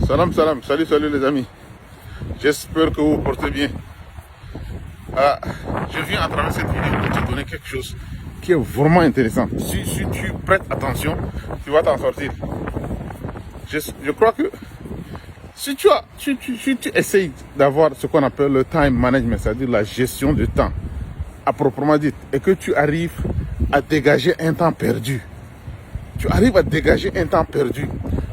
Salam, salam, salut, salut les amis. J'espère que vous vous portez bien. Je viens à travers cette vidéo pour te donner quelque chose qui est vraiment intéressant. Si tu prêtes attention, tu vas t'en sortir. Je crois que si tu essayes d'avoir ce qu'on appelle le time management, c'est-à-dire la gestion du temps, à proprement dit, et que tu arrives à dégager un temps perdu,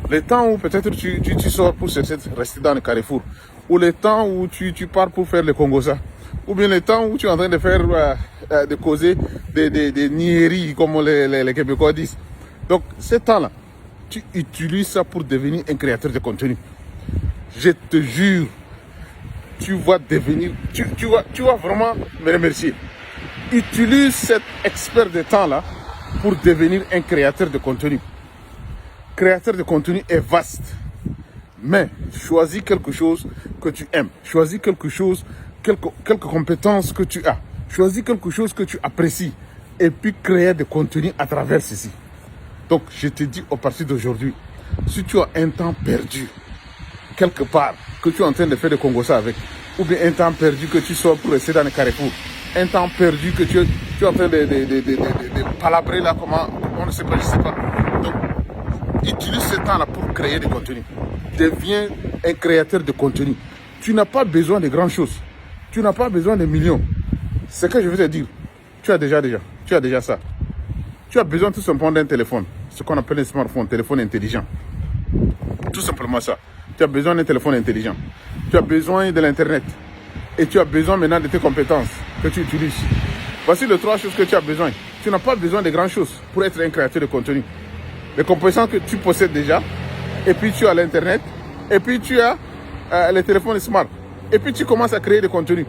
le temps où peut-être tu sors pour rester dans le carrefour, ou le temps où tu pars pour faire le Congosa, ou bien le temps où tu es en train de faire, de causer des niaiseries, comme les Québécois disent. Donc, ce temps-là, tu utilises ça pour devenir un créateur de contenu. Je te jure, tu vas devenir, tu vas vraiment me remercier. Utilise cet expert de temps-là pour devenir un créateur de contenu. Créateur de contenu est vaste, mais choisis quelque chose que tu aimes. Choisis quelque chose, quelques compétences que tu as. Choisis quelque chose que tu apprécies et puis créer de contenu à travers ceci. Donc, je te dis à partir d'aujourd'hui, si tu as un temps perdu, quelque part, que tu es en train de faire de Congosa avec, ou bien un temps perdu que tu sors pour rester dans le carrefour, un temps perdu que tu es en train de palabrer là, comment, on ne sait pas, je ne sais pas. Donc, utilise ce temps-là pour créer du contenu. Deviens un créateur de contenu. Tu n'as pas besoin de grandes choses. Tu n'as pas besoin de millions. Ce que je veux te dire, tu as déjà ça. Tu as besoin tout simplement d'un téléphone, ce qu'on appelle un smartphone, téléphone intelligent. Tout simplement ça. Tu as besoin d'un téléphone intelligent. Tu as besoin de l'internet. Et tu as besoin maintenant de tes compétences que tu utilises. Voici les 3 choses que tu as besoin. Tu n'as pas besoin de grandes choses pour être un créateur de contenu. Les compétences que tu possèdes déjà, et puis tu as l'internet, et puis tu as les téléphones smart, et puis tu commences à créer des contenus.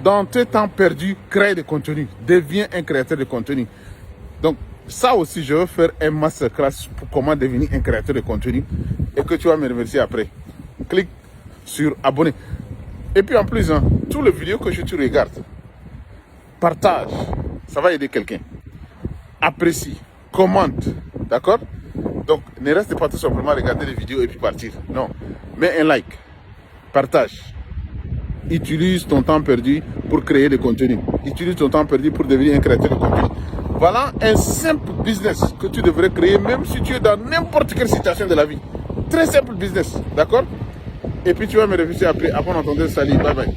Dans tes temps perdus, crée des contenus, deviens un créateur de contenu. Donc ça aussi, je vais faire un masterclass pour comment devenir un créateur de contenu, et que tu vas me remercier après. Clique sur abonner. Et puis en plus, tous les vidéos que tu regardes, partage, ça va aider quelqu'un. Apprécie, commente. D'accord? Donc, ne reste pas tout simplement à regarder les vidéos et puis partir. Non. Mets un like. Partage. Utilise ton temps perdu pour créer des contenus. Utilise ton temps perdu pour devenir un créateur de contenu. Voilà un simple business que tu devrais créer même si tu es dans n'importe quelle situation de la vie. Très simple business. D'accord? Et puis tu vas me remercier après. Après, on entendait salut. Bye bye.